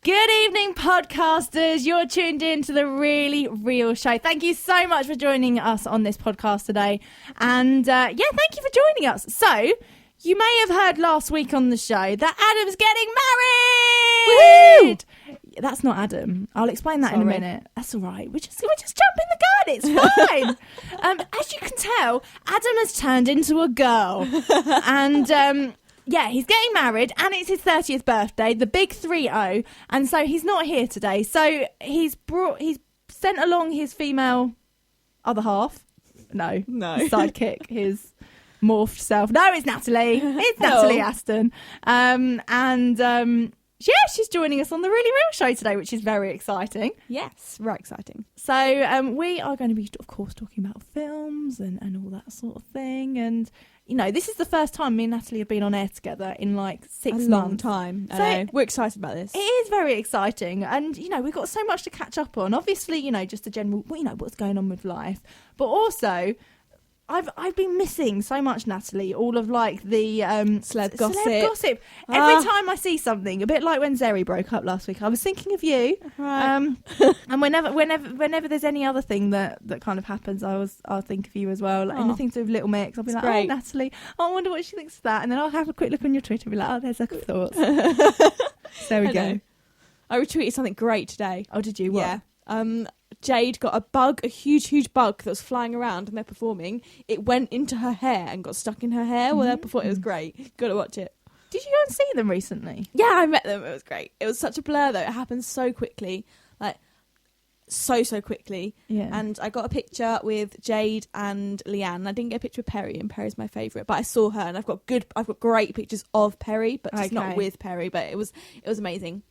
Good evening, podcasters. You're tuned in to The Really Real Show. Thank you so much for joining us on this podcast today. And thank you for joining us. So, you may have heard last week on the show that Adam's getting married. Woo-hoo! That's not Adam. I'll explain that in a minute. That's all right. We're just jumping the gun. It's fine. As you can tell, Adam has turned into a girl. And... he's getting married and it's his 30th birthday, the big 30, and so he's not here today. So he's sent along his female other half. No. Sidekick, his morphed self. No, it's Natalie. It's Natalie Aston. She's joining us on The Really Real Show today, which is very exciting. Yes, very exciting. So we are going to be, of course, talking about films and all that sort of thing. And, you know, this is the first time me and Natalie have been on air together in like 6 months. A long time. I know. We're excited about this. It is very exciting. And, you know, we've got so much to catch up on. Obviously, you know, just the general, what's going on with life. But also... I've been missing so much, Natalie, all of like the celeb gossip. Every time I see something, a bit like when Zeri broke up last week, I was thinking of you. Right. And whenever there's any other thing that kind of happens, I'll think of you as well. Like anything to do with Little Mix, I'll be like, great. Oh, Natalie, I wonder what she thinks of that. And then I'll have a quick look on your Twitter and be like, oh, there's her thoughts. So there we go. I retweeted something great today. Oh, did you? What? Yeah. Jade got a huge bug that was flying around and they're performing. It went into her hair and got stuck in her hair while they're performing. It was great. Got to watch it. Did you go and see them recently? Yeah, I met them. It was great. It was such a blur though. It happened so quickly. Like, so quickly. Yeah. And I got a picture with Jade and Leanne. I didn't get a picture with Perry, and Perry's my favourite. But I saw her and I've got great pictures of Perry, but just not with Perry. But it was amazing.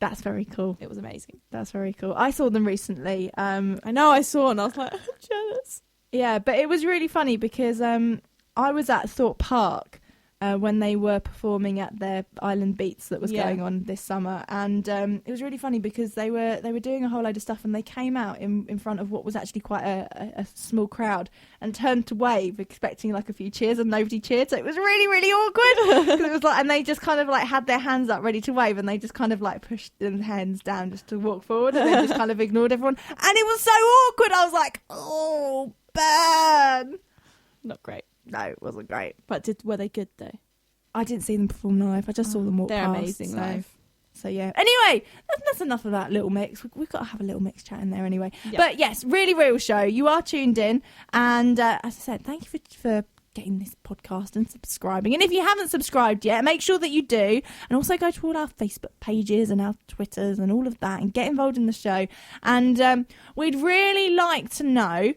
That's very cool. It was amazing. That's very cool. I saw them recently. I know I saw and I was like, I'm jealous. Yeah, but it was really funny because I was at Thorpe Park when they were performing at their Island Beats that was going on this summer, and it was really funny because they were doing a whole load of stuff and they came out in front of what was actually quite a small crowd and turned to wave expecting like a few cheers and nobody cheered, so it was really, really awkward. Cause it was like, and they just kind of like had their hands up ready to wave and they just kind of like pushed their hands down just to walk forward and then just kind of ignored everyone, and it was so awkward. I was like, oh, burn. Not great. No, it wasn't great. But were they good though? I didn't see them perform live. I just saw them walk past. They're amazing live. So yeah. Anyway, that's enough of that Little Mix. We've got to have a Little Mix chat in there anyway. Yep. But yes, Really Real Show. You are tuned in. And as I said, thank you for getting this podcast and subscribing. And if you haven't subscribed yet, make sure that you do. And also go to all our Facebook pages and our Twitters and all of that and get involved in the show. And we'd really like to know...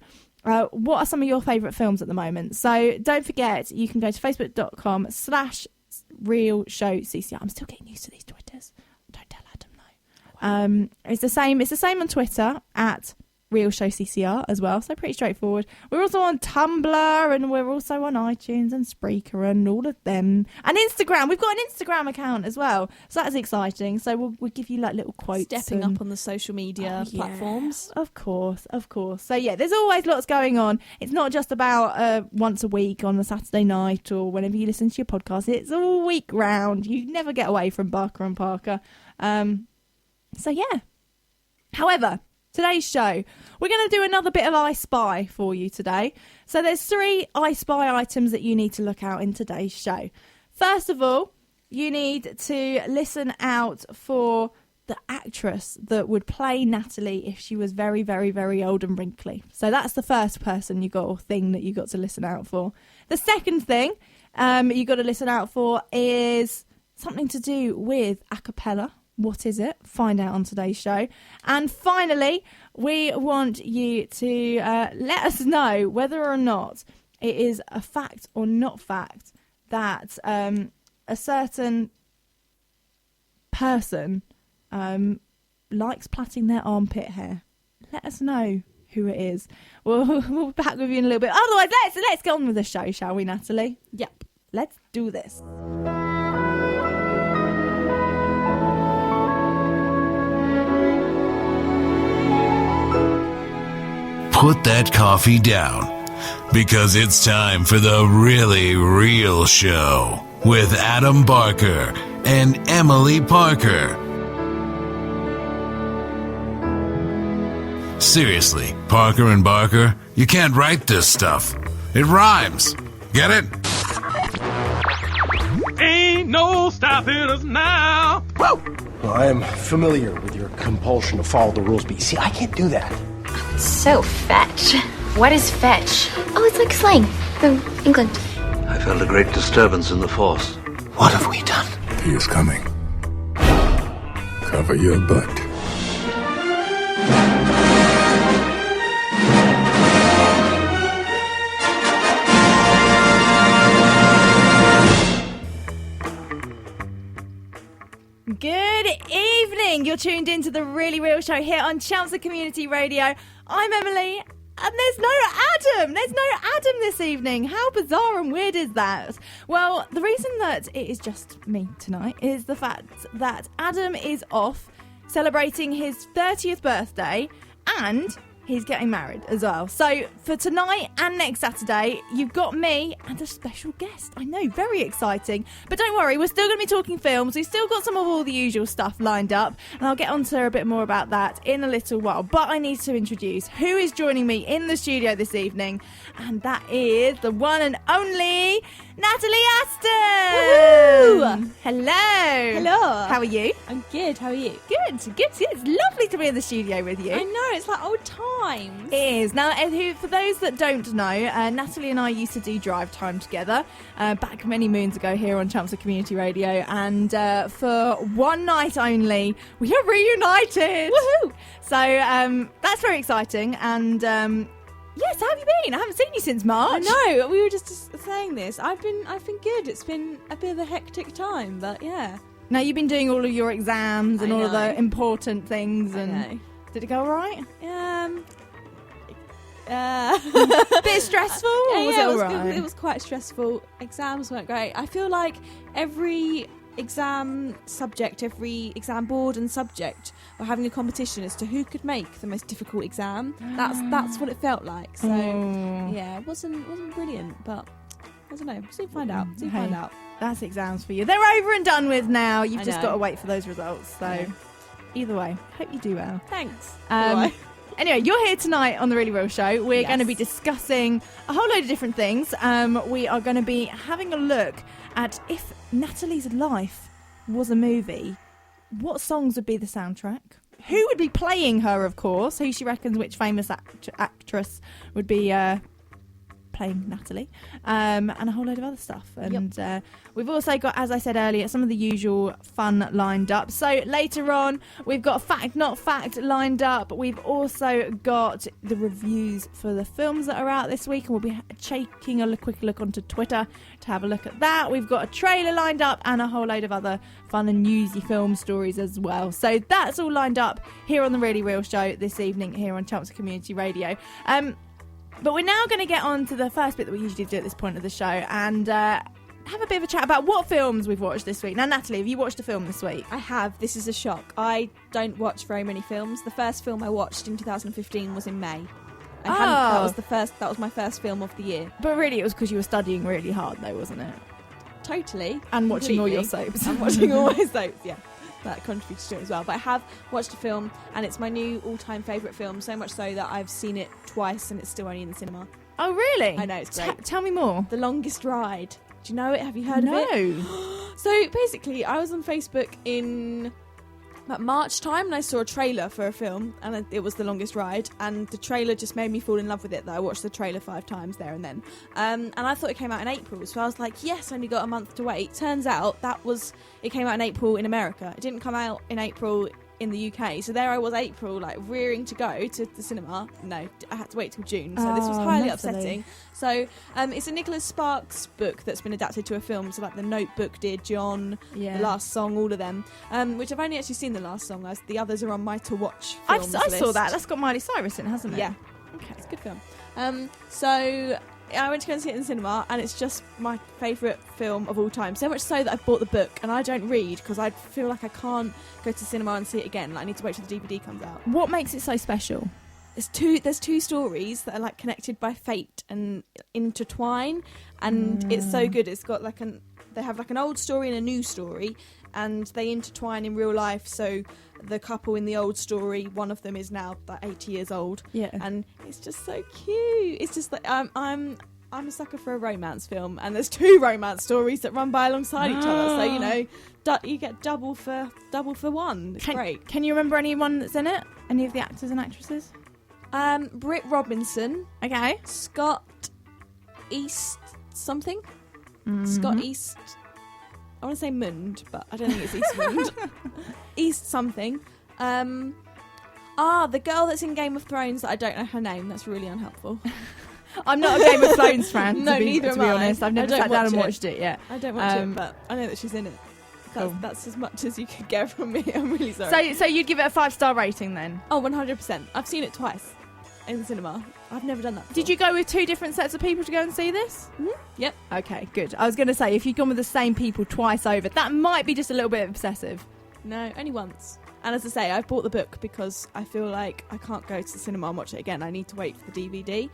what are some of your favourite films at the moment? So don't forget, you can go to facebook.com/realshowccr. I'm still getting used to these Twitters. Don't tell Adam though. It's the same on Twitter at Real Show CCR as well, so pretty straightforward. We're also on Tumblr and we're also on iTunes and Spreaker and all of them, and Instagram. We've got an Instagram account as well, so that's exciting. So we'll give you like little quotes, stepping up on the social media platforms. Of course. So yeah, there's always lots going on. It's not just about once a week on a Saturday night or whenever you listen to your podcast. It's all week round. You never get away from Barker and Parker. So yeah. However, today's show, we're going to do another bit of I Spy for you today. So there's 3 I Spy items that you need to look out in today's show. First of all, you need to listen out for the actress that would play Natalie if she was very, very, very old and wrinkly. So that's the first person or thing that you got to listen out for. The second thing you got to listen out for is something to do with a cappella. What is it? Find out on today's show. And finally, we want you to let us know whether or not it is a fact or not fact that a certain person likes plaiting their armpit hair. Let us know who it is. We'll be back with you in a little bit. Otherwise, let's get on with the show, shall we, Natalie? Yep. Let's do this. Put that coffee down, because it's time for the Really Real Show with Adam Barker and Emily Parker. Seriously, Parker and Barker, you can't write this stuff. It rhymes. Get it? Ain't no stopping us now. Whoa! Well, I am familiar with your compulsion to follow the rules, but you see, I can't do that. So fetch. What is fetch? Oh, it's like slang from England. I felt a great disturbance in the force. What have we done? He is coming. Cover your butt. Good evening. You're tuned into The Really Real Show here on Chelmsford Community Radio. I'm Emily, and there's no Adam. There's no Adam this evening. How bizarre and weird is that? Well, the reason that it is just me tonight is the fact that Adam is off celebrating his 30th birthday and he's getting married as well. So for tonight and next Saturday, you've got me and a special guest. I know, very exciting. But don't worry, we're still going to be talking films. We've still got some of all the usual stuff lined up. And I'll get on to a bit more about that in a little while. But I need to introduce who is joining me in the studio this evening. And that is the one and only Natalie Aston. Woohoo! Hello. Hello. How are you? I'm good. How are you? Good. It's lovely to be in the studio with you. I know, it's like old times. It is. Now, for those that don't know, Natalie and I used to do drive time together back many moons ago here on Chelmsford Community Radio, and for one night only, we are reunited. Woohoo! So that's very exciting, and yes, how have you been? I haven't seen you since March. I know, we were just saying this. I've been good. It's been a bit of a hectic time, but yeah. Now, you've been doing all of your exams and all of the important things, I and know. did it go all right? Bit stressful? Or was it all right? It was quite stressful. Exams weren't great. I feel like every exam subject, every exam board and subject were having a competition as to who could make the most difficult exam. That's what it felt like. So yeah, it wasn't brilliant, but I don't know. Soon find out. Find out. That's exams for you. They're over and done with now. You've I just know. got to wait for those results. So either way, hope you do well. Thanks. Anyway, you're here tonight on The Really Real Show. We're Yes. going to be discussing a whole load of different things. We are going to be having a look at if Natalie's life was a movie, what songs would be the soundtrack? Who would be playing her, of course? Who she reckons which famous actress would be playing Natalie, and a whole load of other stuff. And we've also got, as I said earlier, some of the usual fun lined up. So later on, we've got Fact Not Fact lined up. We've also got the reviews for the films that are out this week, and we'll be taking a quick look onto Twitter to have a look at that. We've got a trailer lined up and a whole load of other fun and newsy film stories as well. So that's all lined up here on The Really Real Show this evening here on Chelmsford Community Radio. But we're now going to get on to the first bit that we usually do at this point of the show and have a bit of a chat about what films we've watched this week. Now, Natalie, have you watched a film this week? I have. This is a shock. I don't watch very many films. The first film I watched in 2015 was in May. That was my first film of the year. But really, it was because you were studying really hard, though, wasn't it? Totally. And watching completely. all your soaps. And watching all my soaps, yeah. That contributed to it as well. But I have watched a film, and it's my new all-time favourite film, so much so that I've seen it twice, and it's still only in the cinema. Oh, really? I know, it's great. Tell me more. The Longest Ride. Do you know it? Have you heard of it? No. So basically, I was on Facebook in about March time, and I saw a trailer for a film, and it was The Longest Ride, and the trailer just made me fall in love with it. That I watched the trailer 5 times there and then, and I thought it came out in April, so I was like, yes, I only got a month to wait. Turns out it came out in April in America. It didn't come out in April in the UK, so there I was, April, like rearing to go to the cinema. No, I had to wait till June, so this was highly upsetting. So it's a Nicholas Sparks book that's been adapted to a film, so like The Notebook, Dear John, The Last Song, all of them, which I've only actually seen The Last Song, as the others are on my to watch films I saw list. that. That's got Miley Cyrus in, hasn't it? Yeah. Okay. It's a good film. So I went to go and see it in the cinema, and it's just my favourite film of all time. So much so that I bought the book, and I don't read because I feel like I can't go to the cinema and see it again. Like, I need to wait till the DVD comes out. What makes it so special? There's two stories that are like connected by fate and intertwine, and it's so good. It's got like they have like an old story and a new story, and they intertwine in real life. So the couple in the old story, one of them is now like 80 years old. Yeah. And it's just so cute. It's just like I'm a sucker for a romance film, and there's 2 romance stories that run by alongside each other. So you get double for one. It's great. Can you remember anyone that's in it? Any of the actors and actresses? Britt Robinson. Okay. Scott East something. Mm-hmm. Scott East. I want to say Mund, but I don't think it's Eastmund. East something. The girl that's in Game of Thrones. I don't know her name. That's really unhelpful. I'm not a Game of Thrones fan. No, to be neither am be I. honest. I've never sat down and watched it yet. I don't watch it, but I know that she's in it. That's as much as you could get from me. I'm really sorry. So you'd give it a 5-star rating then? Oh, 100%. I've seen it twice in the cinema. I've never done that before. Did you go with 2 different sets of people to go and see this? Mm-hmm. Yep. Okay, good. I was going to say, if you'd gone with the same people twice over, that might be just a little bit obsessive. No, only once. And as I say, I've bought the book because I feel like I can't go to the cinema and watch it again. I need to wait for the DVD.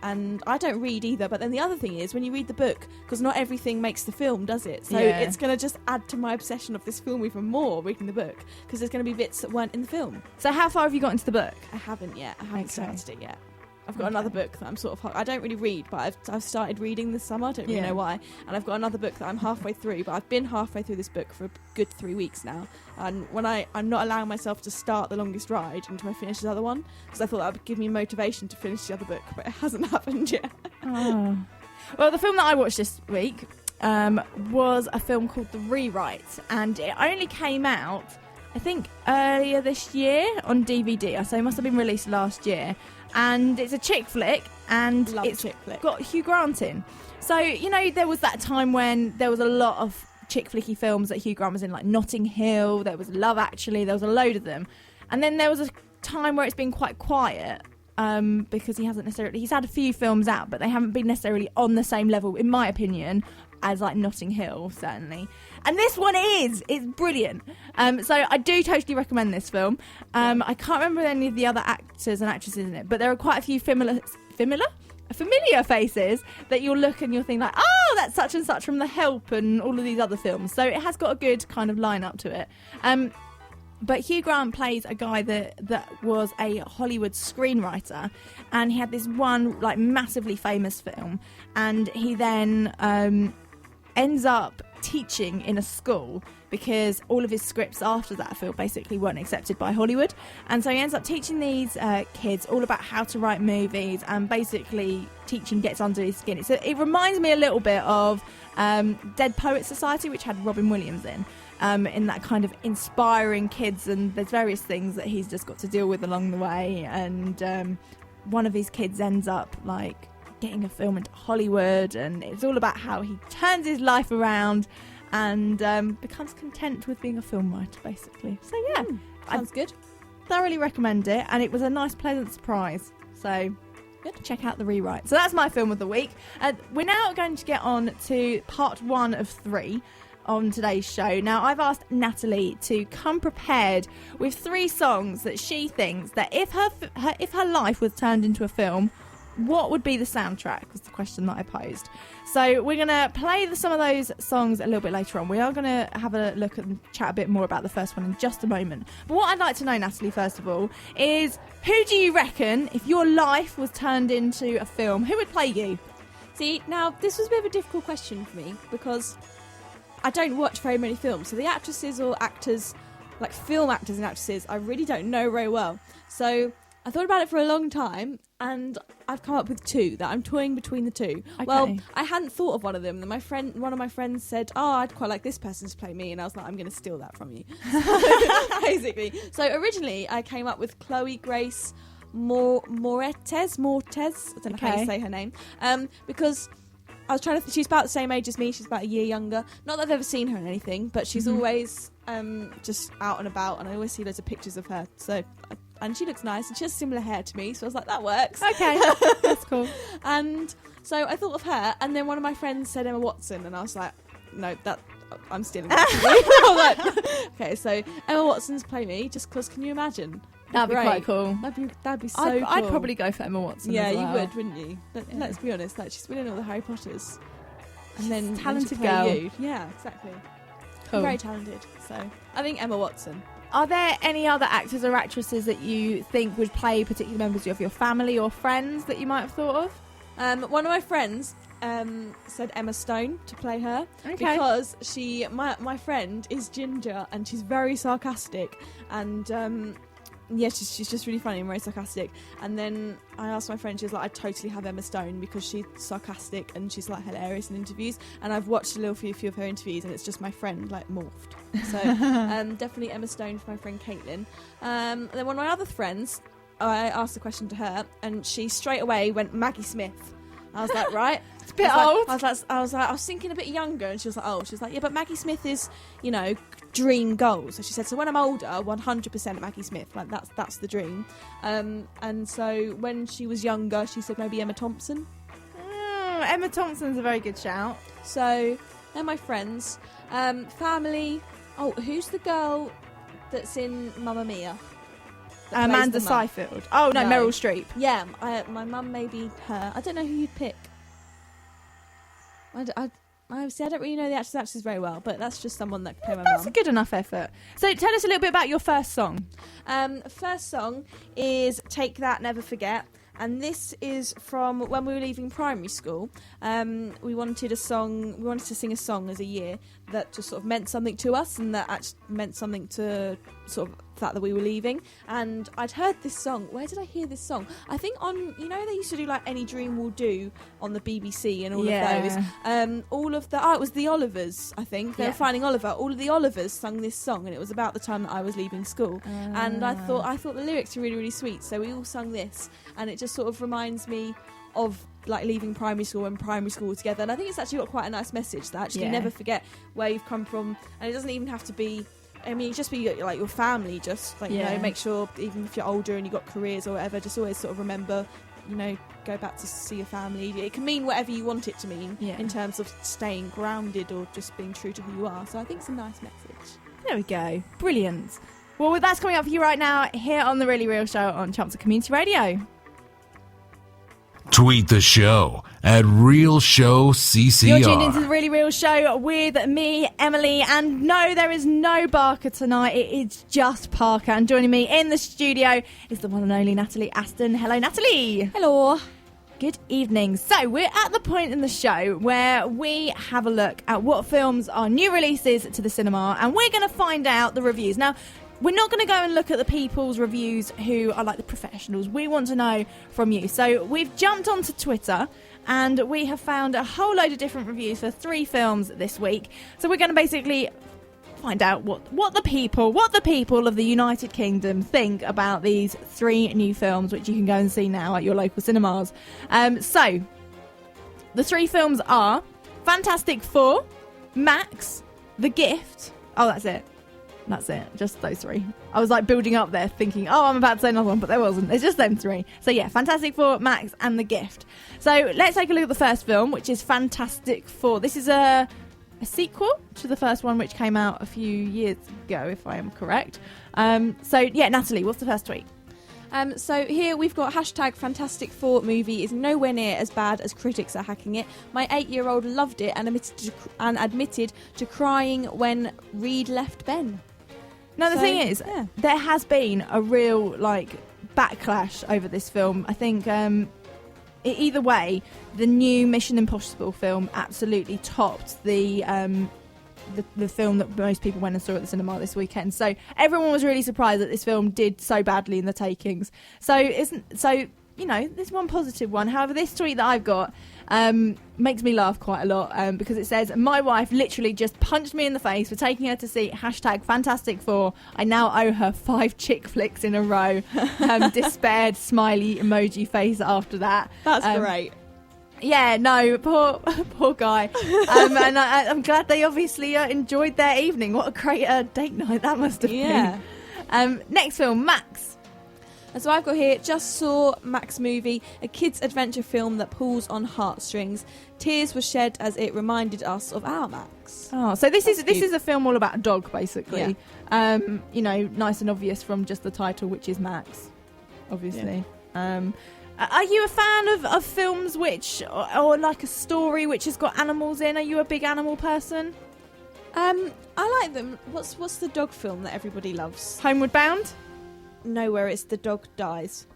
And I don't read either. But then the other thing is, when you read the book, because not everything makes the film, does it? So it's going to just add to my obsession of this film even more, reading the book, because there's going to be bits that weren't in the film. So how far have you got into the book? I haven't yet. I haven't started it yet. I've got another book that I'm sort of... I don't really read, but I've started reading this summer. I don't really know why. And I've got another book that I'm halfway through, but I've been halfway through this book for a good 3 weeks now. And when I'm not allowing myself to start The Longest Ride until I finish the other one, because I thought that would give me motivation to finish the other book, but it hasn't happened yet. Oh. Well, the film that I watched this week was a film called The Rewrite, and it only came out, I think, earlier this year on DVD. So it must have been released last year. And it's a chick flick, and it's got Hugh Grant in. So, there was that time when there was a lot of chick flicky films that Hugh Grant was in, like Notting Hill, there was Love Actually, there was a load of them. And then there was a time where it's been quite quiet, because he's had a few films out, but they haven't been necessarily on the same level, in my opinion, as like Notting Hill, certainly. And this one it's brilliant. So I do totally recommend this film. I can't remember any of the other actors and actresses in it, but there are quite a few familiar faces that you'll look and you'll think like, oh, that's such and such from The Help and all of these other films. So it has got a good kind of line-up to it. But Hugh Grant plays a guy that was a Hollywood screenwriter, and he had this one like massively famous film, and he then ends up teaching in a school because all of his scripts after that film basically weren't accepted by Hollywood, and so he ends up teaching these kids all about how to write movies, and basically teaching gets under his skin. It reminds me a little bit of Dead Poets Society, which had Robin Williams in that kind of inspiring kids, and there's various things that he's just got to deal with along the way, and one of his kids ends up like getting a film into Hollywood, and it's all about how he turns his life around and becomes content with being a film writer, basically. So yeah, sounds good. Thoroughly recommend it, and it was a nice pleasant surprise. So good, check out The Rewrite. So that's my film of the week. We're now going to get on to part 1 of 3 on today's show. Now, I've asked Natalie to come prepared with 3 songs that she thinks that if her life was turned into a film, what would be the soundtrack, was the question that I posed. So we're going to play some of those songs a little bit later on. We are going to have a look and chat a bit more about the first one in just a moment. But what I'd like to know, Natalie, first of all, is who do you reckon, if your life was turned into a film, who would play you? See, now, this was a bit of a difficult question for me because I don't watch very many films. So the actresses or actors, like film actors and actresses, I really don't know very well. So I thought about it for a long time, and I've come up with 2 that I'm toying between the 2. Okay. Well, I hadn't thought of one of them. And one of my friends said, oh, I'd quite like this person to play me. And I was like, I'm going to steal that from you. Basically. So originally, I came up with Chloe Grace Moretz. I don't know how you say her name. Because I was trying to she's about the same age as me. She's about a year younger. Not that I've ever seen her in anything, but she's always just out and about, and I always see loads of pictures of her. So, and she looks nice, and she has similar hair to me, so I was like, that works. Okay, that's cool. And so I thought of her, and then one of my friends said Emma Watson, and I was like, no, I'm stealing that from you. I was like, okay, so Emma Watson's play me, just because, can you imagine? That'd be quite cool. That'd be so cool. I'd probably go for Emma Watson. Yeah, as well. You would, wouldn't you? Let's be honest, like, she's been in all the Harry Potters. and then talented play girl. you. Yeah, exactly. Cool. Very talented. So I think Emma Watson. Are there any other actors or actresses that you think would play particular members of your family or friends that you might have thought of? One of my friends said Emma Stone to play her because my friend is ginger and she's very sarcastic and she's just really funny and very sarcastic. And then I asked my friend, she was like, I'd totally have Emma Stone because she's sarcastic and she's like hilarious in interviews. And I've watched a few of her interviews and it's just my friend like morphed. So definitely Emma Stone for my friend Caitlin. Then one of my other friends, I asked the question to her and she straight away went Maggie Smith. I was like, right. It's a bit old. I was thinking a bit younger, and she was like, oh, she was like, yeah, but Maggie Smith is, dream goal. So she said, so when I'm older, 100% Maggie Smith, like that's the dream. And so when she was younger, she said maybe Emma Thompson. Emma Thompson's a very good shout. So they're my friends. Family. Oh, who's the girl that's in Mamma Mia? Amanda Seyfried. Oh no, Meryl Streep. Yeah, my mum maybe her. I don't know who you'd pick. I don't really know the actors very well, but that's just someone that could play my mum. That's a good enough effort. So tell us a little bit about your first song. First song is Take That, Never Forget. And this is from when we were leaving primary school. We wanted to sing a song as a year that just sort of meant something to us and that actually meant something to sort of the fact that we were leaving. And I'd heard this song. Where did I hear this song? I think on, they used to do like Any Dream Will Do on the BBC and all of those. It was the Olivers, I think. They were Finding Oliver. All of the Olivers sung this song and it was about the time that I was leaving school. And I thought the lyrics were really, really sweet. So we all sung this and it just sort of reminds me of like leaving primary school and primary school together. And I think it's actually got quite a nice message that actually never forget where you've come from. And it doesn't even have to be, just be like your family, just like, make sure even if you're older and you've got careers or whatever, just always sort of remember, go back to see your family. It can mean whatever you want it to mean in terms of staying grounded or just being true to who you are. So I think it's a nice message. There we go. Brilliant. Well, that's coming up for you right now here on The Really Real Show on Chelmsford Community Radio. Tweet the show at Real Show CCR. You're tuned into The Really Real Show with me, Emily, and no, there is no Barker tonight. It is just Parker. And joining me in the studio is the one and only Natalie Aston. Hello, Natalie. Hello. Good evening. So we're at the point in the show where we have a look at what films are new releases to the cinema, and we're going to find out the reviews. Now, we're not going to go and look at the people's reviews who are like the professionals. We want to know from you. So we've jumped onto Twitter and we have found a whole load of different reviews for 3 films this week. So we're going to basically find out what the people of the United Kingdom think about these 3 new films, which you can go and see now at your local cinemas. So the 3 films are Fantastic Four, Max, The Gift. Oh, that's it. That's it. Just those 3. I was like building up there thinking, I'm about to say another one, but there wasn't. It's just them 3. So yeah, Fantastic Four, Max and The Gift. So let's take a look at the first film, which is Fantastic Four. This is a sequel to the first one, which came out a few years ago, if I am correct. So yeah, Natalie, what's the first tweet? So here we've got #Fantastic Four movie is nowhere near as bad as critics are hacking it. My 8-year-old loved it and admitted to crying when Reed left Ben. Now the thing is, there has been a real backlash over this film. I think either way, the new Mission Impossible film absolutely topped the film that most people went and saw at the cinema this weekend. So everyone was really surprised that this film did so badly in the takings. So there's one positive one. However, this tweet that I've got makes me laugh quite a lot because it says, my wife literally just punched me in the face for taking her to see #Fantastic Four. I now owe her 5 chick flicks in a row. Despaired smiley emoji face after that. That's great. Yeah, no, poor guy. And I'm glad they obviously enjoyed their evening. What a great date night that must have been. Next film, Max. And so I've got here, just saw Max movie, a kid's adventure film that pulls on heartstrings. Tears were shed as it reminded us of our Max. Oh, so this is a film all about a dog, basically. Yeah. Nice and obvious from just the title, which is Max, obviously. Yeah. Are you a fan of films which, or like a story which has got animals in? Are you a big animal person? I like them. What's the dog film that everybody loves? Homeward Bound? No, where it's the dog dies.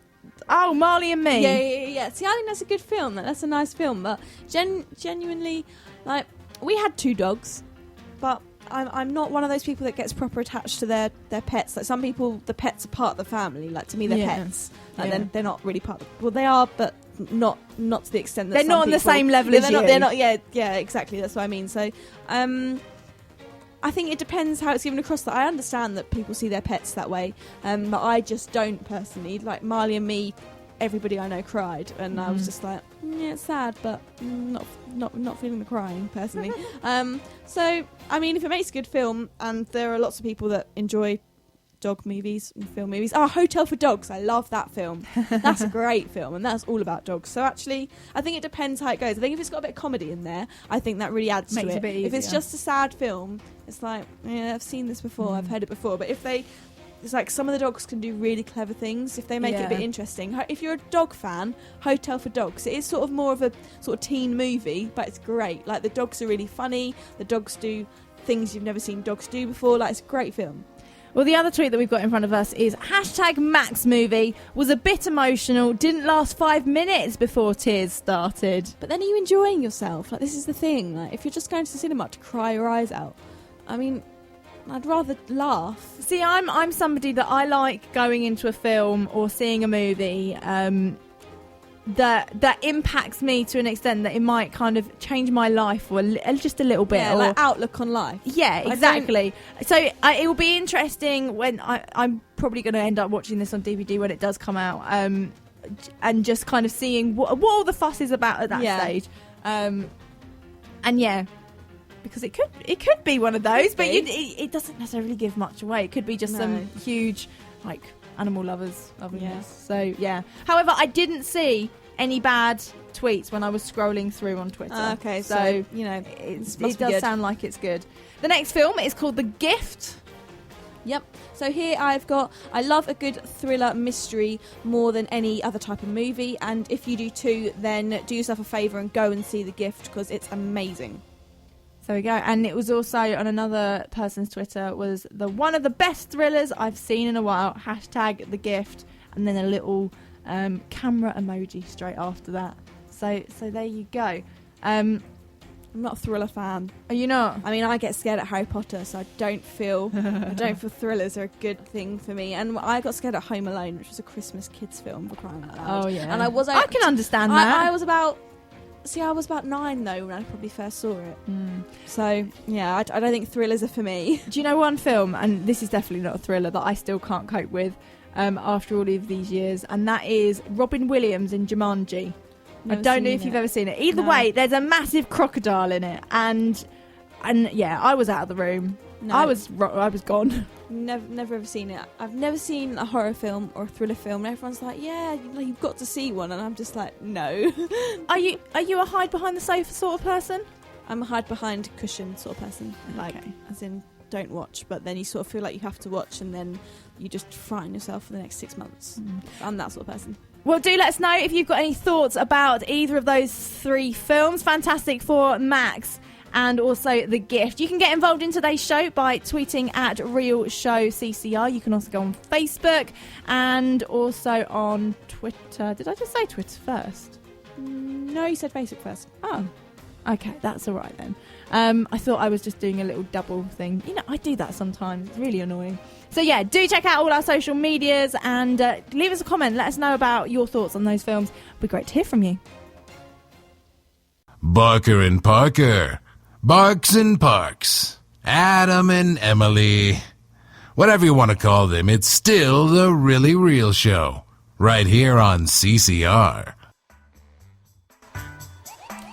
Oh, Marley and Me. Yeah. See, I think that's a good film. That's a nice film. But genuinely, like, we had 2 dogs, but I'm not one of those people that gets proper attached to their pets. Like, some people, the pets are part of the family. Like, to me, they're pets. Like, then they're not really part of well, they are, but not to the extent that they're not on the same level as you. They're not. Yeah, exactly. That's what I mean. So, I think it depends how it's given across. That I understand that people see their pets that way, but I just don't personally. Like Marley and Me, everybody I know cried, and I was just like, yeah, it's sad, but not feeling the crying personally. So I mean, if it makes a good film, and there are lots of people that enjoy dog movies and film movies. Oh, Hotel for Dogs, I love that film. That's a great film, and that's all about dogs. So actually, I think it depends how it goes. I think if it's got a bit of comedy in there, I think that really adds Makes to it it. a bit easier. If it's just a sad film, it's like, yeah, I've seen this before, I've heard it before. But if it's like some of the dogs can do really clever things if they make it a bit interesting. If you're a dog fan, Hotel for Dogs, it is sort of more of a sort of teen movie, but it's great. Like, the dogs are really funny, the dogs do things you've never seen dogs do before. Like, it's a great film. Well, the other tweet that we've got in front of us is #MaxMovie was a bit emotional, didn't last 5 minutes before tears started. But then are you enjoying yourself? Like, this is the thing. Like, if you're just going to the cinema to cry your eyes out, I mean, I'd rather laugh. See, I'm somebody that I like going into a film or seeing a movie that impacts me to an extent that it might kind of change my life for just a little bit. Yeah, like outlook on life. Yeah, exactly. So it will be interesting when I'm probably going to end up watching this on DVD when it does come out, and just kind of seeing what all the fuss is about at that stage. And yeah, because it could be one of those, but it doesn't necessarily give much away. It could be just some huge, like, animal lovers. So yeah. However, I didn't see any bad tweets when I was scrolling through on Twitter. Okay, so you know, it does sound like it's good. The next film is called The Gift. Yep. So here I love a good thriller mystery more than any other type of movie, and if you do too, then do yourself a favour and go and see The Gift, because it's amazing. There we go. And it was also on another person's Twitter, was one of the best thrillers I've seen in a while. #The Gift, and then a little camera emoji straight after that. So there you go. I'm not a thriller fan. Are you not? I mean, I get scared at Harry Potter, so I don't feel thrillers are a good thing for me. And I got scared at Home Alone, which was a Christmas kids film, for crying out loud. Oh yeah. And I can understand that. I was about 9 though when I probably first saw it. So yeah, I don't think thrillers are for me. Do you know one film, and this is definitely not a thriller, that I still can't cope with after all of these years, and that is Robin Williams in Jumanji. I don't know if you've ever seen it. Either way, there's a massive crocodile in it, and yeah, I was out of the room. No. I was gone. Never ever seen it. I've never seen a horror film or a thriller film, and everyone's like, yeah, you've got to see one, and I'm just like, no. Are you a hide behind the sofa sort of person? I'm a hide behind cushion sort of person. Like, as in, don't watch, but then you sort of feel like you have to watch, and then you just frighten yourself for the next 6 months. I'm that sort of person. Well, do let us know if you've got any thoughts about either of those 3 films. Fantastic for Max and also The Gift. You can get involved in today's show by tweeting at Real Show CCR. You can also go on Facebook and also on Twitter. Did I just say Twitter first? No, you said Facebook first. Oh, okay, that's all right then. I thought I was just doing a little double thing. You know, I do that sometimes. It's really annoying. So yeah, do check out all our social medias and leave us a comment. Let us know about your thoughts on those films. It'd be great to hear from you. Barker and Parker. Barks and Parks. Adam and Emily. Whatever you want to call them, it's still the really real show. Right here on CCR.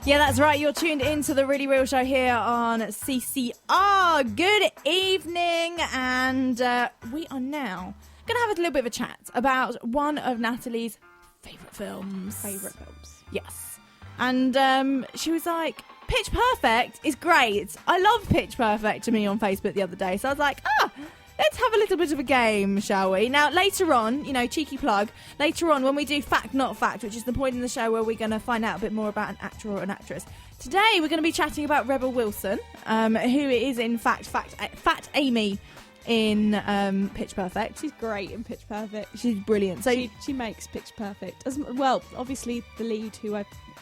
Yeah, that's right. You're tuned into the Really Real Show here on CCR. Good evening. And we are now going to have a little bit of a chat about one of Natalie's favourite films. Yes. And she was like, Pitch Perfect is great. I love Pitch Perfect to me on Facebook the other day. So I was like, let's have a little bit of a game, shall we? Now, later on, cheeky plug, later on when we do Fact Not Fact, which is the point in the show where we're going to find out a bit more about an actor or an actress. Today, we're going to be chatting about Rebel Wilson, who is, in fact, Fat Amy in Pitch Perfect. She's great in Pitch Perfect. She's brilliant. So she makes Pitch Perfect. As well, obviously, the lead,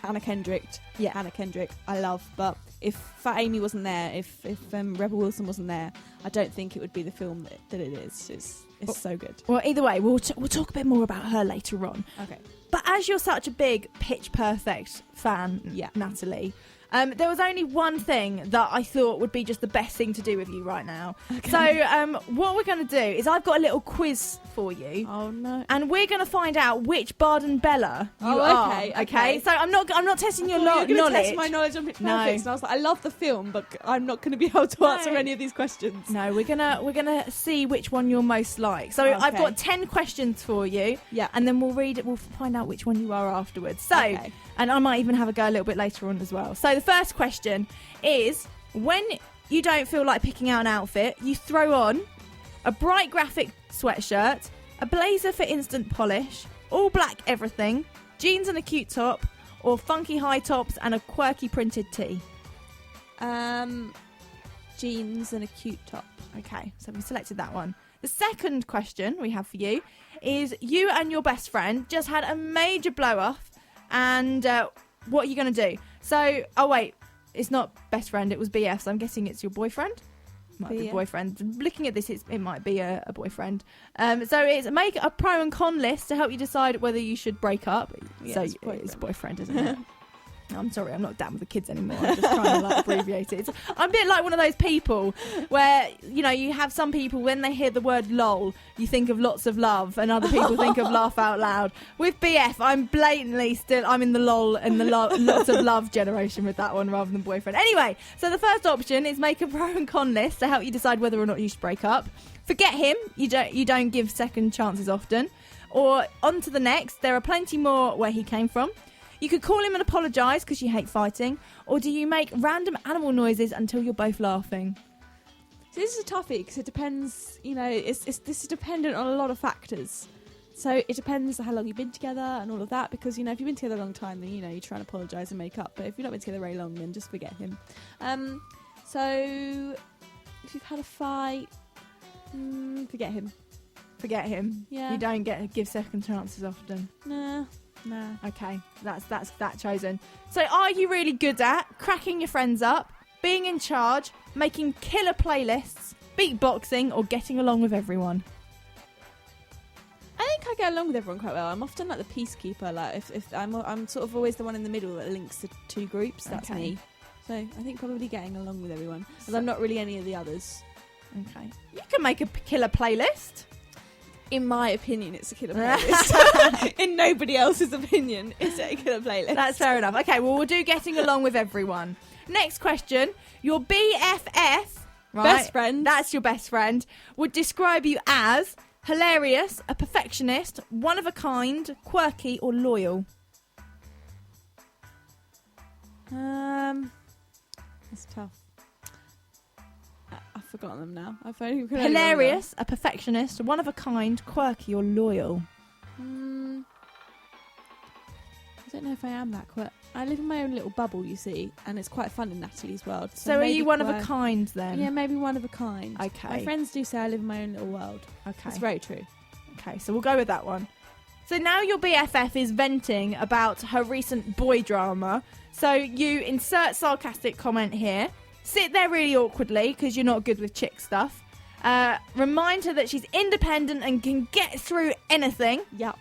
Anna Kendrick. Yeah, Anna Kendrick, I love. But if Fat Amy wasn't there, if Rebel Wilson wasn't there, I don't think it would be the film that it is. It's so good. Well, either way, we'll talk a bit more about her later on. Okay. But as you're such a big Pitch Perfect fan, Natalie, there was only one thing that I thought would be just the best thing to do with you right now. Okay. So what we're going to do is I've got a little quiz for you. Oh, no. And we're going to find out which Bard and Bella you are. Okay. So I'm not testing your knowledge. You're going to test my knowledge on Pitch Perfect. And I was like, I love the film, but I'm not going to be able to answer any of these questions. No, we're gonna see which one you're most like. So I've got 10 questions for you. Yeah. And then we'll find out which one you are afterwards. So, and I might even have a go a little bit later on as well. So the first question is, when you don't feel like picking out an outfit, you throw on a bright graphic sweatshirt, a blazer for instant polish, all black everything, jeans and a cute top, or funky high tops and a quirky printed tee. Jeans and a cute top. Okay, so we selected that one. The second question we have for you is, you and your best friend just had a major blow-off, and what are you going to do? So, oh wait, it's not best friend, it was BF, so I'm guessing it's your boyfriend? Might be boyfriend. Looking at this, it might be a boyfriend. So it's make a pro and con list to help you decide whether you should break up. Yeah, so it's boyfriend, isn't it? I'm sorry, I'm not down with the kids anymore. I'm just trying to abbreviate it. I'm a bit like one of those people where, you have some people, when they hear the word lol, you think of lots of love, and other people think of laugh out loud. With BF, I'm blatantly I'm in the lol and the lots of love generation with that one rather than boyfriend. Anyway, so the first option is make a pro and con list to help you decide whether or not you should break up. Forget him. You don't give second chances often. Or on to the next. There are plenty more where he came from. You could call him and apologise because you hate fighting. Or do you make random animal noises until you're both laughing? So this is a toughie because it depends, this is dependent on a lot of factors. So it depends how long you've been together and all of that, because, if you've been together a long time, then, you try and apologise and make up. But if you've not been together very long, then just forget him. So if you've had a fight, forget him. Forget him? Yeah. You don't give second chances often? Nah. Okay, that's that chosen. So are you really good at cracking your friends up, being in charge, making killer playlists, beatboxing, or getting along with everyone? I think I get along with everyone quite well. I'm often like the peacekeeper. Like if I'm sort of always the one in the middle that links the two groups. That's me. So I think probably getting along with everyone, because I'm not really any of the others. Okay, you can make a killer playlist. In my opinion, it's a killer playlist. In nobody else's opinion, it's a killer playlist. That's fair enough. Okay, well, we'll do getting along with everyone. Next question. Your BFF, right? Best friend. That's your best friend. Would describe you as hilarious, a perfectionist, one of a kind, quirky, or loyal? That's tough. I've forgotten them now. Hilarious, a perfectionist, one of a kind, quirky, or loyal? I don't know if I am that quirky. I live in my own little bubble, you see, and it's quite fun in Natalie's world. So are you one of a kind then? Yeah, maybe one of a kind. Okay. My friends do say I live in my own little world. Okay. That's very true. Okay, so we'll go with that one. So now your BFF is venting about her recent boy drama. So you insert sarcastic comment here. Sit there really awkwardly because you're not good with chick stuff. Remind her that she's independent and can get through anything. Yep.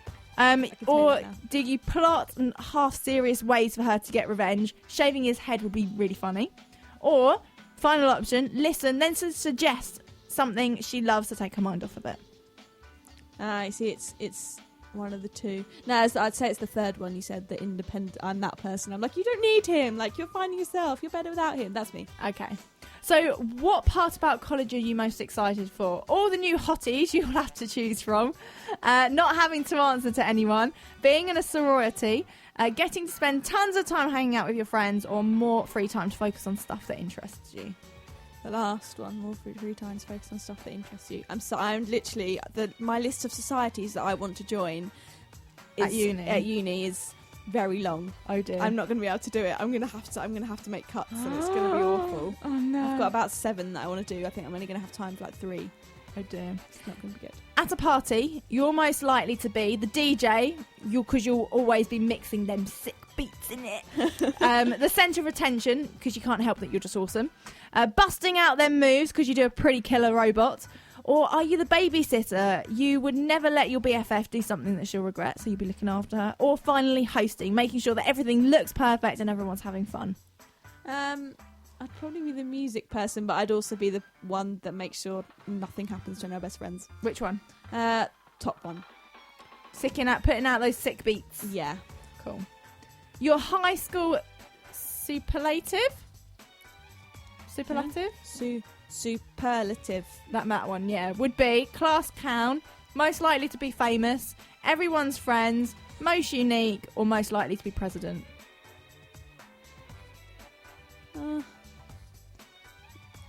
Or do you plot in half-serious ways for her to get revenge? Shaving his head would be really funny. Or, final option, listen, then suggest something she loves to take her mind off of it. I see, it's one of the two. No, I'd say it's the third one. You said the independent, I'm that person. I'm like, you don't need him. Like, you're finding yourself. You're better without him. That's me. Okay. So what part about college are you most excited for? All the new hotties you'll have to choose from, not having to answer to anyone, being in a sorority, getting to spend tons of time hanging out with your friends, or more free time to focus on stuff that interests you? The last one, more free time to focus on stuff that interests you. I'm literally my list of societies that I want to join at uni is very long. Oh dear. I'm not going to be able to do it. I'm going to have to make cuts, and it's going to be awful. Oh no. I've got about 7 that I want to do. I think I'm only going to have time for like 3. Oh dear. It's not going to be good. At a party, you're most likely to be the DJ, because you'll always be mixing them sick beats in it. The centre of attention, because you can't help that you're just awesome. Busting out them moves, because you do a pretty killer robot. Or are you the babysitter? You would never let your BFF do something that she'll regret, so you'd be looking after her. Or finally hosting, making sure that everything looks perfect and everyone's having fun. I'd probably be the music person, but I'd also be the one that makes sure nothing happens to our best friends. Which one? Top one. Putting out those sick beats. Yeah. Cool. Your high school superlative? Superlative? Superlative. That one, yeah. Would be class clown, most likely to be famous, everyone's friends, most unique, or most likely to be president.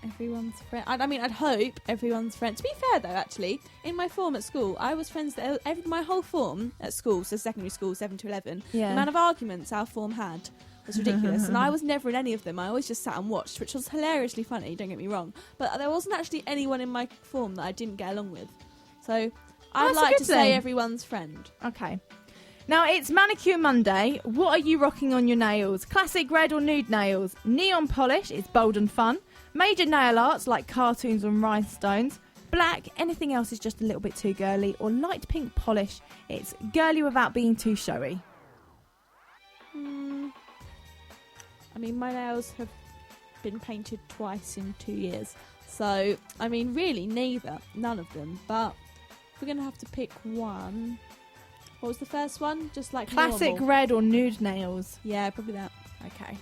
Everyone's friend. I mean, I'd hope everyone's friend. To be fair, though, actually, in my form at school, I was friends that my whole form at school, so secondary school, 7 to 11. Yeah. The amount of arguments our form had was ridiculous, and I was never in any of them. I always just sat and watched, which was hilariously funny. Don't get me wrong, but there wasn't actually anyone in my form that I didn't get along with. So I'd like to say everyone's friend. Okay. Now, it's Manicure Monday. What are you rocking on your nails? Classic red or nude nails? Neon polish is bold and fun. Major nail arts like cartoons and rhinestones. Black, anything else is just a little bit too girly. Or light pink polish, it's girly without being too showy. I mean, my nails have been painted twice in 2 years. So, I mean, really, none of them. But if we're going to have to pick one... What was the first one? Just like classic normal. red or nude nails. Yeah, probably that. Okay.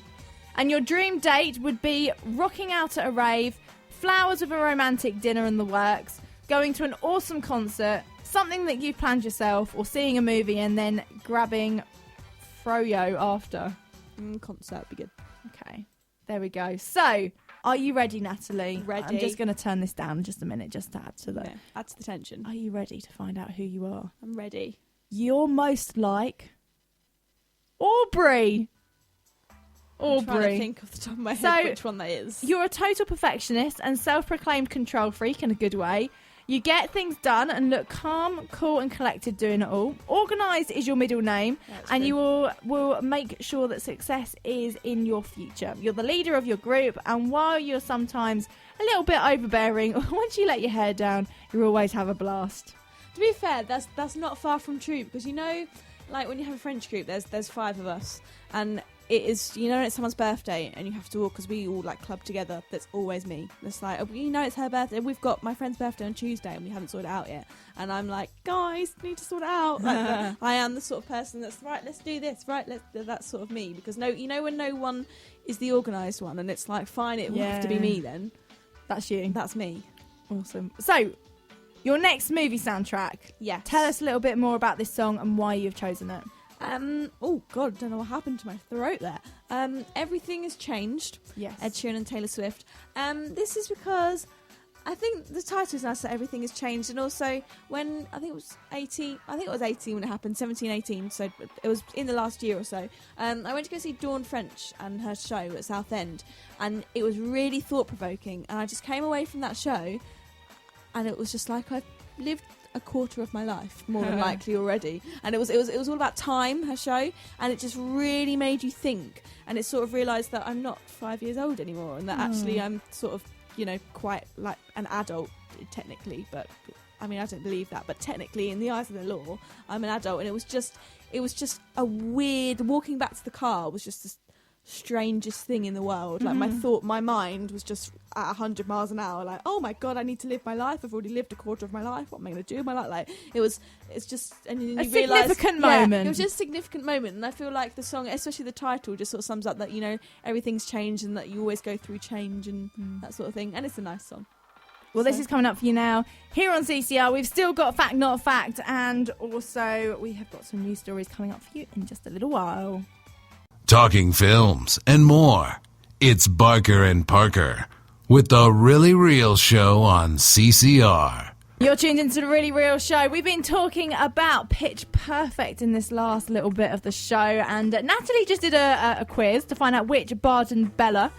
And your dream date would be rocking out at a rave, flowers with a romantic dinner in the works, going to an awesome concert, something that you've planned yourself, or seeing a movie and then grabbing froyo after. Concert would be good. Okay. There we go. So, are you ready, Natalie? Ready. I'm just going to turn this down in just a minute just to add to the... Yeah, add to the tension. Are you ready to find out who you are? I'm ready. You're most like Aubrey. I'm trying to think off the top of my head which one that is. You're a total perfectionist and self-proclaimed control freak in a good way. You get things done and look calm, cool and collected doing it all. Organised is your middle name. That's and true. you will make sure that success is in your future. You're the leader of your group, and while you're sometimes a little bit overbearing, once you let your hair down, you always have a blast. To be fair, that's not far from true, because you know, like when you have a French group, there's 5 of us, and it is, you know, it's someone's birthday and you have to all, because we all like club together, that's always me. It's like, you know, it's her birthday, we've got my friend's birthday on Tuesday and we haven't sorted it out yet, and I'm like, guys, need to sort it out. Like, I am the sort of person that's right, let's do this, right, that's sort of me, because you know when no one is the organised one and it's like, fine, it will have to be me then. That's you. That's me. Awesome. So, your next movie soundtrack. Yes. Tell us a little bit more about this song and why you've chosen it. Oh God, I don't know what happened to my throat there. Everything has changed. Yes. Ed Sheeran and Taylor Swift. This is because I think the title is nice that everything has changed, and also when I think it was 18 when it happened, 17, 18. So it was in the last year or so. I went to go see Dawn French and her show at Southend, and it was really thought provoking. And I just came away from that show, and it was just like I've lived a quarter of my life, more than likely already. And it was all about time, her show, and it just really made you think. And it sort of realised that I'm not 5 years old anymore, and that actually I'm sort of, you know, quite like an adult technically. But I mean, I don't believe that, but technically in the eyes of the law, I'm an adult. And it was just a weird, walking back to the car was just the strangest thing in the world. Like my mind was just at 100 miles an hour, like, oh my God, I need to live my life. I've already lived a quarter of my life. What am I going to do with my life? Like, it's just, and you a realise, significant moment. It was just a significant moment, and I feel like the song, especially the title, just sort of sums up that, you know, everything's changed and that you always go through change and that sort of thing. And it's a nice song. Well, this is coming up for you now. Here on CCR, we've still got Fact Not Fact, and also we have got some news stories coming up for you in just a little while. Talking films and more. It's Barker and Parker. with The Really Real Show on CCR. You're tuned into The Really Real Show. We've been talking about Pitch Perfect in this last little bit of the show, and Natalie just did a quiz to find out which Barton Bella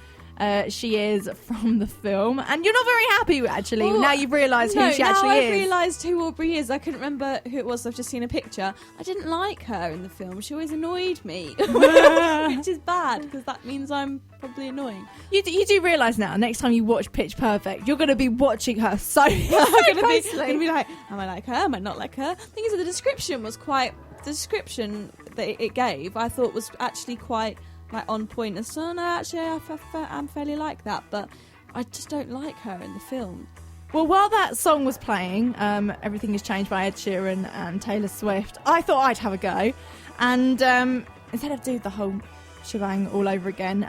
she is from the film, and you're not very happy actually. Well, now you've realised who she actually is. I've realised who Aubrey is. I couldn't remember who it was. I've just seen a picture. I didn't like her in the film. She always annoyed me, which is bad because that means I'm probably annoying. You do realise now, next time you watch Pitch Perfect, you're going to be watching her so I'm going to be like, am I like her? Am I not like her? The thing is, the description that it gave, I thought was actually quite like on point, and so no, actually I'm fairly like that, but I just don't like her in the film. Well, while that song was playing, Everything Is Changed by Ed Sheeran and Taylor Swift, I thought I'd have a go, and instead of do the whole shebang all over again,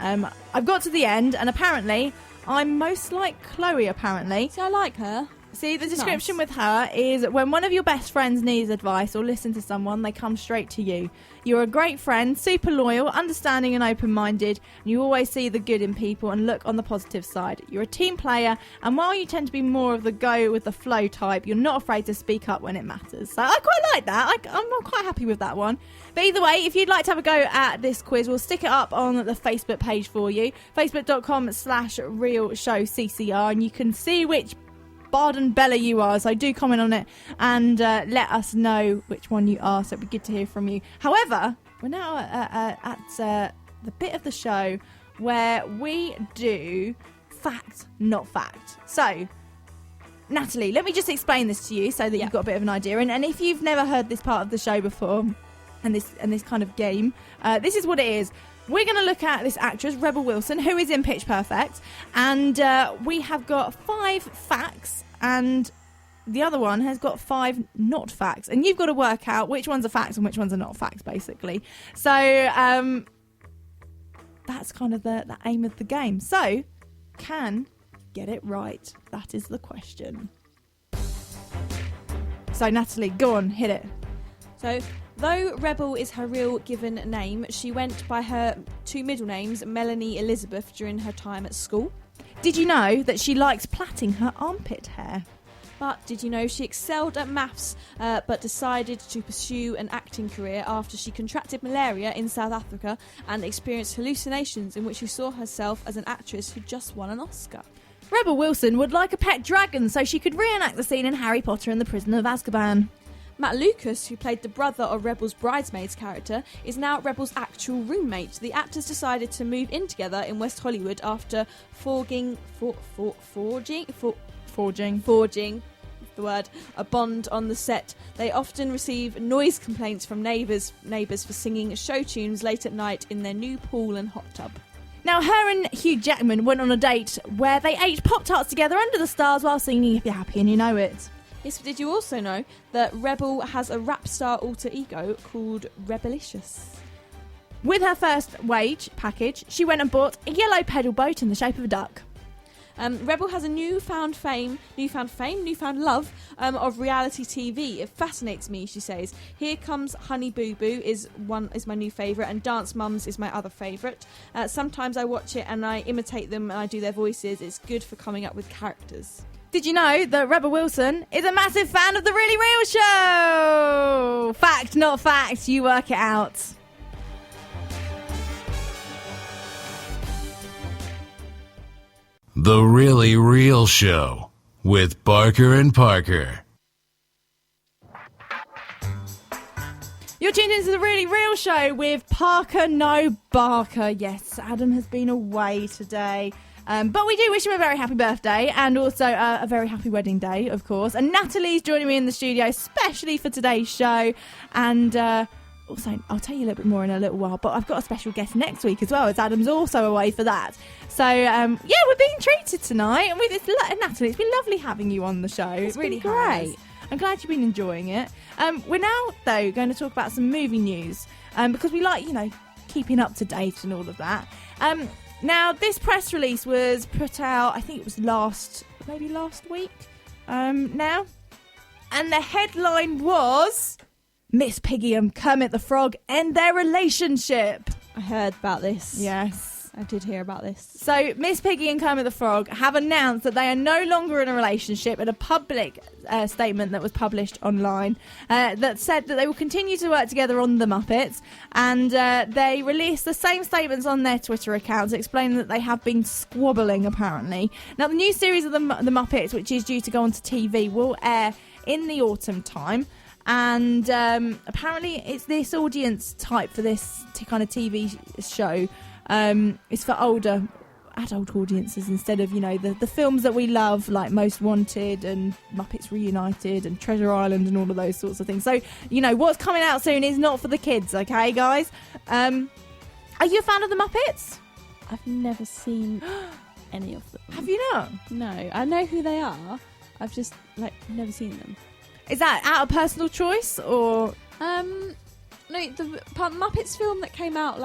I've got to the end, and apparently I'm most like Chloe. Apparently, see, I like her. See, the description with her is when one of your best friends needs advice or listen to someone, they come straight to you. You're a great friend, super loyal, understanding and open-minded, and you always see the good in people and look on the positive side. You're a team player, and while you tend to be more of the go-with-the-flow type, you're not afraid to speak up when it matters. So I quite like that. I'm quite happy with that one. But either way, if you'd like to have a go at this quiz, we'll stick it up on the Facebook page for you, facebook.com/realshowccr, and you can see which Barton Bella you are, so do comment on it and let us know which one you are, so it'd be good to hear from you. However, we're now at the bit of the show where we do fact, not fact. So, Natalie, let me just explain this to you so that you've got a bit of an idea. And if you've never heard this part of the show before, and this kind of game, this is what it is. We're going to look at this actress, Rebel Wilson, who is in Pitch Perfect, and we have got 5 facts, and the other one has got 5 not facts, and you've got to work out which ones are facts and which ones are not facts, basically. So that's kind of the aim of the game. So, can get it right? That is the question. So, Natalie, go on, hit it. So, though Rebel is her real given name, she went by her 2 middle names, Melanie Elizabeth, during her time at school. Did you know that she likes plaiting her armpit hair? But did you know she excelled at maths, but decided to pursue an acting career after she contracted malaria in South Africa and experienced hallucinations in which she saw herself as an actress who just won an Oscar? Rebel Wilson would like a pet dragon so she could reenact the scene in Harry Potter and the Prisoner of Azkaban. Matt Lucas, who played the brother of Rebel's bridesmaids character, is now Rebel's actual roommate. The actors decided to move in together in West Hollywood after forging a bond on the set. They often receive noise complaints from neighbours for singing show tunes late at night in their new pool and hot tub. Now, her and Hugh Jackman went on a date where they ate Pop-Tarts together under the stars while singing If You're Happy and You Know It. Yes, but did you also know that Rebel has a rap star alter ego called Rebelicious? With her first wage package, she went and bought a yellow pedal boat in the shape of a duck. Rebel has a newfound love of reality TV. It fascinates me, she says. Here Comes Honey Boo Boo is my new favourite, and Dance Mums is my other favourite. Sometimes I watch it and I imitate them and I do their voices. It's good for coming up with characters. Did you know that Rebel Wilson is a massive fan of The Really Real Show? Fact, not fact. You work it out. The Really Real Show with Barker and Parker. You're tuned into The Really Real Show with Parker No Barker. Yes, Adam has been away today. But we do wish him a very happy birthday and also a very happy wedding day, of course. And Natalie's joining me in the studio, especially for today's show. And also, I'll tell you a little bit more in a little while, but I've got a special guest next week as well, as Adam's also away for that. So, yeah, we're being treated tonight. And Natalie, it's been lovely having you on the show. It's it really been great. has. I'm glad you've been enjoying it. We're now, though, going to talk about some movie news because we like, keeping up to date and all of that. Now, this press release was put out, I think it was last week now. And the headline was Miss Piggy and Kermit the Frog end their relationship. I heard about this. Yes. I did hear about this. So Miss Piggy and Kermit the Frog have announced that they are no longer in a relationship in a public statement that was published online that said that they will continue to work together on The Muppets, and they released the same statements on their Twitter accounts explaining that they have been squabbling apparently. Now the new series of the Muppets, which is due to go onto TV, will air in the autumn time. And apparently it's this audience type for this kind of TV show. It's for older adult audiences instead of, the films that we love, like Most Wanted and Muppets Reunited and Treasure Island and all of those sorts of things. So, what's coming out soon is not for the kids, okay, guys? Are you a fan of the Muppets? I've never seen any of them. Have you not? No, I know who they are. I've just, never seen them. Is that out of personal choice or? No, the Muppets film that came out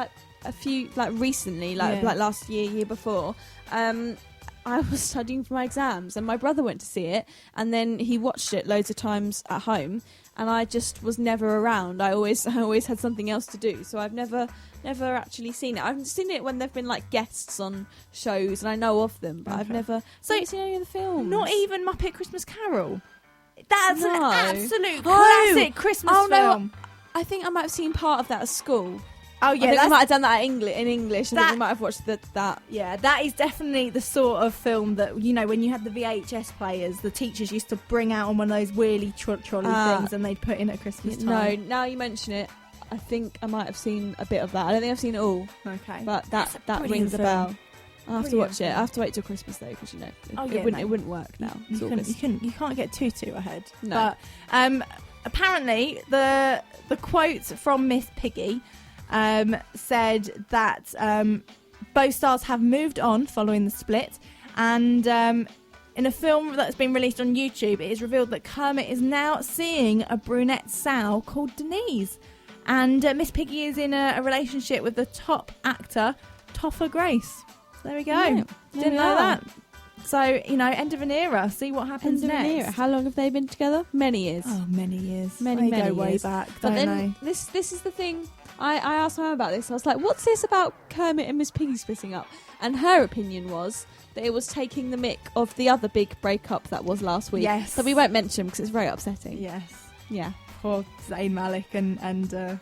recently, last year before. I was studying for my exams, and my brother went to see it, and then he watched it loads of times at home, and I just was never around. I always had something else to do, so I've never actually seen it. I've seen it when they've been guests on shows, and I know of them, but I've never seen any of the films. Not even Muppet Christmas Carol. That's an absolute Oh. classic Christmas film. No, I think I might have seen part of that at school. Oh I yeah, think we might have done that in English. I think we might have watched that. Yeah, that is definitely the sort of film that, when you had the VHS players, the teachers used to bring out on one of those wheelie trolley things, and they'd put in at Christmas time. No, now you mention it, I think I might have seen a bit of that. I don't think I've seen it all. Okay, but that rings a bell. I'll have to watch it. I have to wait till Christmas though, because it wouldn't work now. You can't get too ahead. No. But apparently the quote from Miss Piggy said that both stars have moved on following the split, and in a film that's been released on YouTube, it is revealed that Kermit is now seeing a brunette sow called Denise, and Miss Piggy is in a relationship with the top actor Topher Grace. So there we go. Yeah, Didn't know that. So, end of an era. See what happens next. End of an era. How long have they been together? Many years. Oh, many years. Many go way years. back. But then they? this is the thing. I asked her about this. I was like, what's this about Kermit and Miss Piggy splitting up? And her opinion was that it was taking the mick of the other big breakup that was last week. Yes. So we won't mention because it's very upsetting. Yes. Yeah. Poor Zayn Malik and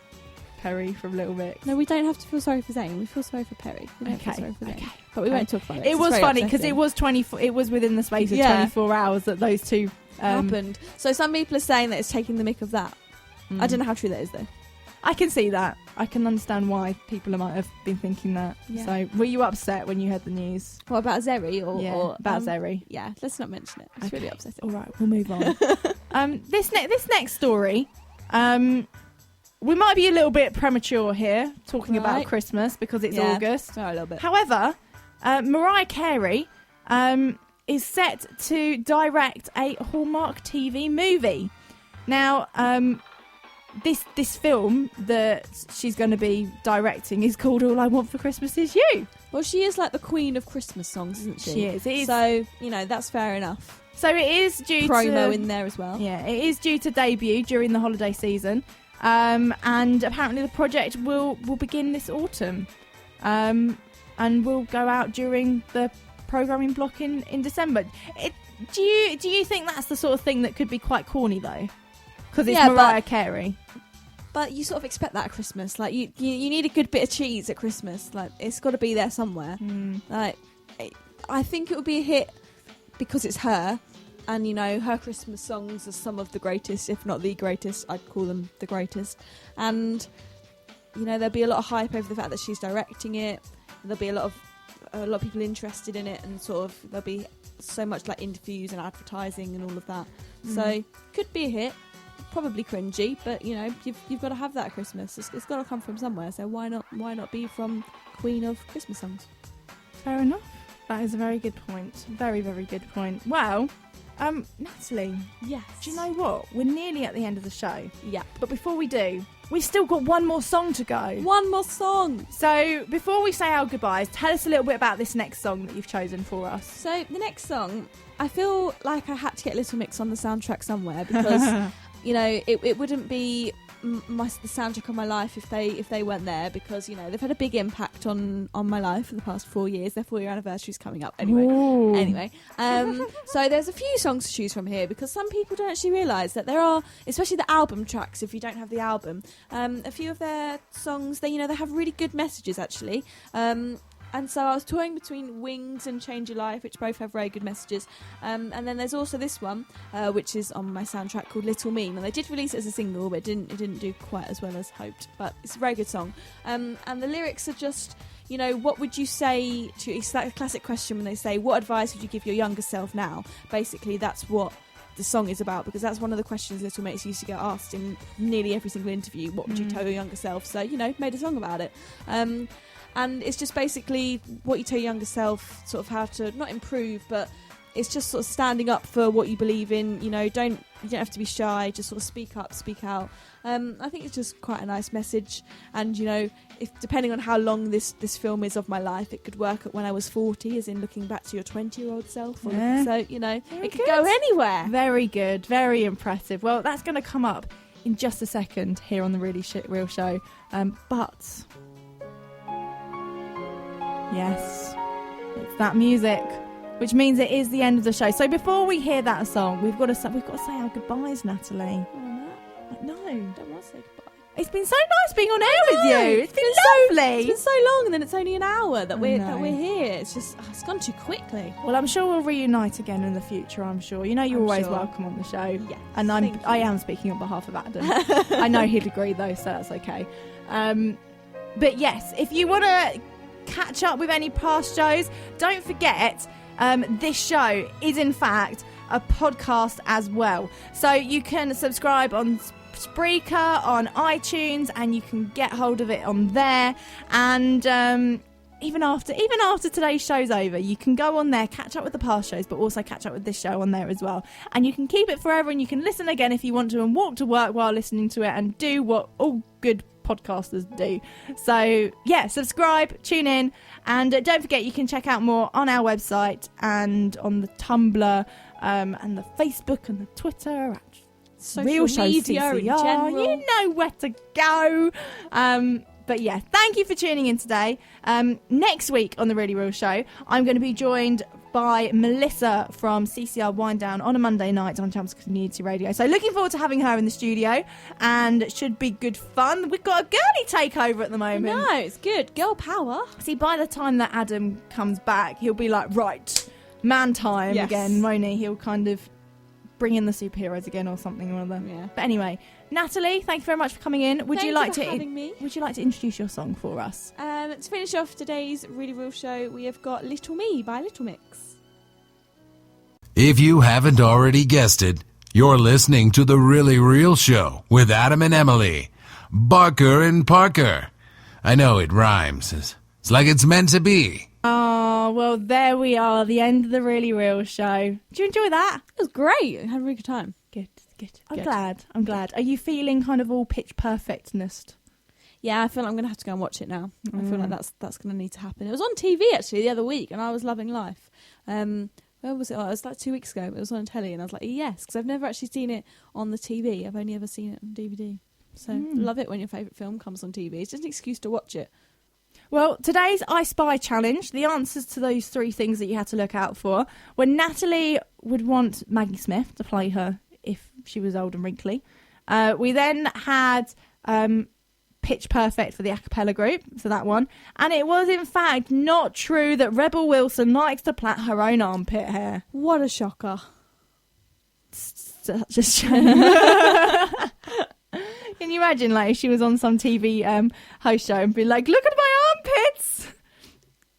Perry from Little Mix. No, we don't have to feel sorry for Zayn. We feel sorry for Perry. We don't feel sorry for Zayn. But we won't talk about it. It was funny because it was 24. It was within the space of 24 hours that those two happened. So some people are saying that it's taking the mick of that. I don't know how true that is though. I can see that. I can understand why people might have been thinking that. Yeah. So, were you upset when you heard the news? What about Zeri? Or about Zeri? Yeah, let's not mention it. It's really upsetting. All right, we'll move on. This next story, we might be a little bit premature here talking about Christmas because it's August. Oh, a little bit. However, Mariah Carey is set to direct a Hallmark TV movie. Now, this film that she's going to be directing is called All I Want for Christmas Is You. Well, she is like the queen of Christmas songs, isn't she? She is. It is. So, that's fair enough. So it is due promo in there as well. Yeah, it is due to debut during the holiday season. And apparently the project will begin this autumn. And will go out during the programming block in December. Do you think that's the sort of thing that could be quite corny though? Because it's Mariah Carey. But you sort of expect that at Christmas. Like you need a good bit of cheese at Christmas. Like it's got to be there somewhere. Like I think it would be a hit because it's her, and her Christmas songs are some of the greatest, if not the greatest. I'd call them the greatest. And there'll be a lot of hype over the fact that she's directing it. There'll be a lot of people interested in it, and sort of there'll be so much like interviews and advertising and all of that. So could be a hit. Probably cringy, but you've got to have that at Christmas. It's got to come from somewhere. So why not be from Queen of Christmas songs? Fair enough. That is a very good point. Very, very good point. Well, Natalie. Yes. Do you know what? We're nearly at the end of the show. Yeah. But before we do, we've still got one more song to go. One more song. So before we say our goodbyes, tell us a little bit about this next song that you've chosen for us. So the next song, I feel like I had to get Little Mix on the soundtrack somewhere because. It wouldn't be the soundtrack of my life if they weren't there, because they've had a big impact on my life for the past 4 years. Their 4-year anniversary is coming up anyway. So there's a few songs to choose from here, because some people don't actually realise that there are, especially the album tracks, if you don't have the album, a few of their songs, they have really good messages actually. And so I was toying between Wings and Change Your Life, which both have very good messages. And then there's also this one, which is on my soundtrack, called Little Me. And they did release it as a single, but it didn't do quite as well as hoped. But it's a very good song. And the lyrics are just, what would you say to... It's like a classic question when they say, what advice would you give your younger self now? Basically, that's what the song is about, because that's one of the questions Little Mix used to get asked in nearly every single interview. What would you tell your younger self? So, made a song about it. And it's just basically what you tell your younger self, sort of how to not improve, but it's just sort of standing up for what you believe in. You don't have to be shy. Just sort of speak up, speak out. I think it's just quite a nice message. And if depending on how long this film is of my life, it could work at when I was 40, as in looking back to your 20-year-old self. So it could go anywhere. Very good, very impressive. Well, that's going to come up in just a second here on the Really Real Show. But. Yes, it's that music, which means it is the end of the show. So before we hear that song, we've got to say our goodbyes, Natalie. No, don't want to say goodbye. It's been so nice being on air with you. It's been lovely. It's been so long, and then it's only an hour that we're here. It's just it's gone too quickly. Well, I'm sure we'll reunite again in the future. I'm sure. You're always welcome on the show. Yes, and I am speaking on behalf of Adam. I know he'd agree though, so that's okay. But yes, if you want to catch up with any past shows, don't forget this show is in fact a podcast as well, so you can subscribe on Spreaker, on iTunes, and you can get hold of it on there. And even after today's show's over, you can go on there, catch up with the past shows, but also catch up with this show on there as well. And you can keep it forever, and you can listen again if you want to, and walk to work while listening to it, and do what all good podcasters do. So yeah, subscribe, tune in, and don't forget you can check out more on our website and on the Tumblr and the Facebook and the Twitter at social Real Show media CCR. in general. You know where to go. But yeah, thank you for tuning in today. Next week on The Really Real Show, I'm going to be joined by Melissa from CCR Wind Down on a Monday night on Chelmsford Community Radio. So looking forward to having her in the studio, and it should be good fun. We've got a girly takeover at the moment. No, it's good. Girl power. See, by the time that Adam comes back, he'll be like, right, man time again, won't he? He'll kind of bring in the superheroes again or something or other. Yeah. But anyway, Natalie, thank you very much for coming in. Would you like to introduce your song for us? To finish off today's Really Real Show, we have got Little Me by Little Mix. If you haven't already guessed it, you're listening to The Really Real Show with Adam and Emily, Barker and Parker. I know it rhymes. It's like it's meant to be. Oh, well, there we are, the end of The Really Real Show. Did you enjoy that? It was great. I had a really good time. Good. I'm glad. Are you feeling kind of all pitch perfectness? Yeah, I feel like I'm going to have to go and watch it now. I feel like that's going to need to happen. It was on TV, actually, the other week, and I was loving life. Where was it? Oh, it was like 2 weeks ago. It was on telly, and I was like, yes, because I've never actually seen it on the TV. I've only ever seen it on DVD. So love it when your favourite film comes on TV. It's just an excuse to watch it. Well, today's I Spy challenge, the answers to those 3 things that you had to look out for, when Natalie would want Maggie Smith to play her if she was old and wrinkly. We then had Pitch Perfect for the a cappella group, so that one. And it was, in fact, not true that Rebel Wilson likes to plait her own armpit hair. What a shocker. Such a shame. Can you imagine, like, if she was on some TV host show and be like, look at my armpits?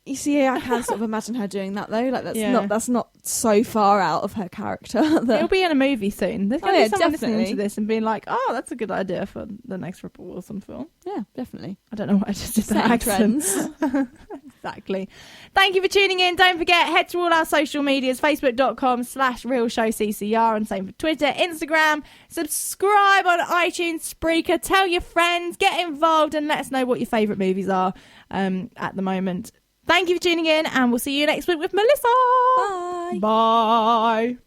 You see, I can sort of imagine her doing that, though. Like, that's not so far out of her character. It'll be in a movie soon. There's going to be someone definitely listening to this and being like, oh, that's a good idea for the next Rebel Wilson film. Yeah, definitely. I don't know what I just did that accent. Exactly. Thank you for tuning in. Don't forget, head to all our social medias, facebook.com/RealShowCCR, and same for Twitter, Instagram. Subscribe on iTunes, Spreaker. Tell your friends, get involved, and let us know what your favourite movies are at the moment. Thank you for tuning in, and we'll see you next week with Melissa. Bye. Bye.